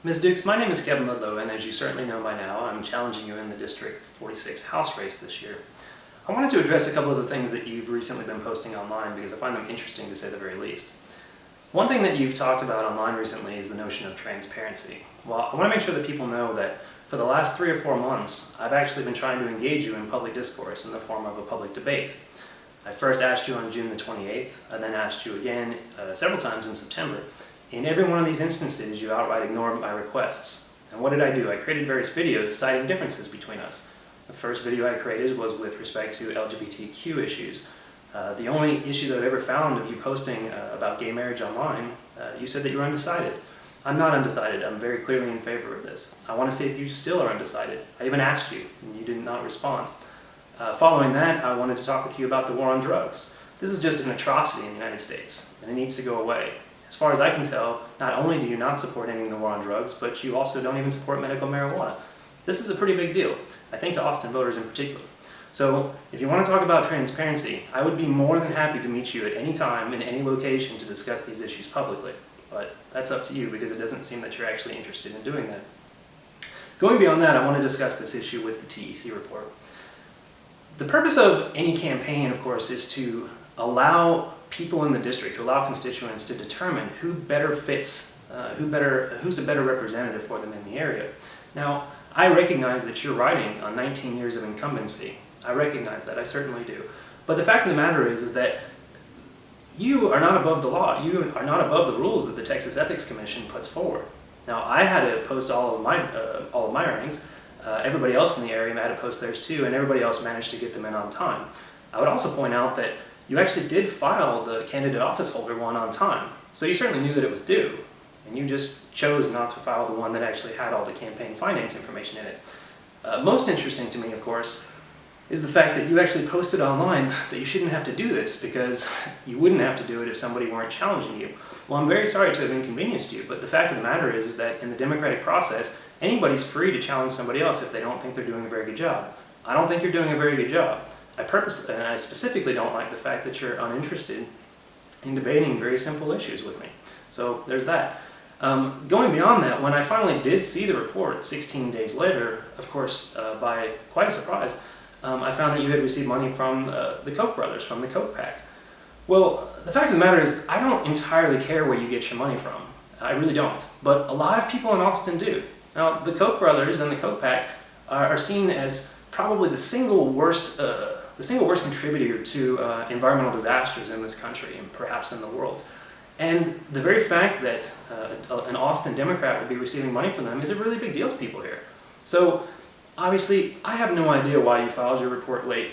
Ms. Dukes, my name is Kevin Ludlow, and as you certainly know by now, I'm challenging you in the District 46 House race this year. I wanted to address a couple of the things that you've recently been posting online because I find them interesting to say the very least. One thing that you've talked about online recently is the notion of transparency. Well, I want to make sure that people know that for the last 3 or 4 months, I've actually been trying to engage you in public discourse in the form of a public debate. I first asked you on June the 28th, I then asked you again several times in September. In every one of these instances, you outright ignored my requests. And what did I do? I created various videos citing differences between us. The first video I created was with respect to LGBTQ issues. The only issue that I've ever found of you posting about gay marriage online, you said that you were undecided. I'm not undecided. I'm very clearly in favor of this. I want to see if you still are undecided. I even asked you, and you did not respond. Following that, I wanted to talk with you about the war on drugs. This is just an atrocity in the United States, and it needs to go away. As far as I can tell, not only do you not support ending the war on drugs, but you also don't even support medical marijuana. This is a pretty big deal, I think to Austin voters in particular. So if you want to talk about transparency, I would be more than happy to meet you at any time in any location to discuss these issues publicly. But that's up to you because it doesn't seem that you're actually interested in doing that. Going beyond that, I want to discuss this issue with the TEC report. The purpose of any campaign, of course, is to allow people in the district, to allow constituents to determine who better fits, who's a better representative for them in the area. Now, I recognize that you're riding on 19 years of incumbency. I recognize that, I certainly do. But the fact of the matter is that you are not above the law. You are not above the rules that the Texas Ethics Commission puts forward. Now, I had to post all of my earnings. Everybody else in the area had to post theirs too, and everybody else managed to get them in on time. I would also point out that you actually did file the candidate office holder one on time. So you certainly knew that it was due, and you just chose not to file the one that actually had all the campaign finance information in it. Most interesting to me, of course, is the fact that you actually posted online that you shouldn't have to do this because you wouldn't have to do it if somebody weren't challenging you. Well, I'm very sorry to have inconvenienced you, but the fact of the matter is that in the democratic process, anybody's free to challenge somebody else if they don't think they're doing a very good job. I don't think you're doing a very good job. I specifically don't like the fact that you're uninterested in debating very simple issues with me. So there's that. Going beyond that, when I finally did see the report 16 days later, of course, by quite a surprise, I found that you had received money from the Koch brothers, from the Koch PAC. Well, the fact of the matter is, I don't entirely care where you get your money from. I really don't. But a lot of people in Austin do. Now, the Koch brothers and the Koch PAC are seen as probably the single worst contributor to environmental disasters in this country and perhaps in the world. And the very fact that an Austin Democrat would be receiving money from them is a really big deal to people here. So obviously, I have no idea why you filed your report late,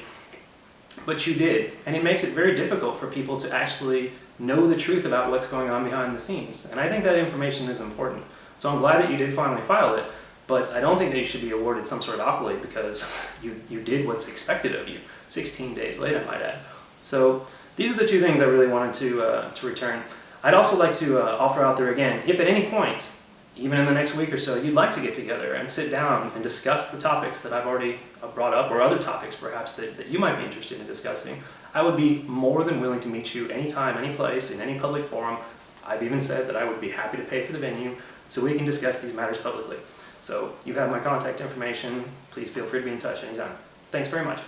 but you did. And it makes it very difficult for people to actually know the truth about what's going on behind the scenes. And I think that information is important. So I'm glad that you did finally file it, but I don't think that you should be awarded some sort of accolade because you did what's expected of you 16 days late, I might add. So these are the two things I really wanted to return. I'd also like to offer out there again, if at any point, even in the next week or so, you'd like to get together and sit down and discuss the topics that I've already brought up, or other topics perhaps that you might be interested in discussing, I would be more than willing to meet you anytime, any place, in any public forum. I've even said that I would be happy to pay for the venue so we can discuss these matters publicly. So you have my contact information. Please feel free to be in touch anytime. Thanks very much.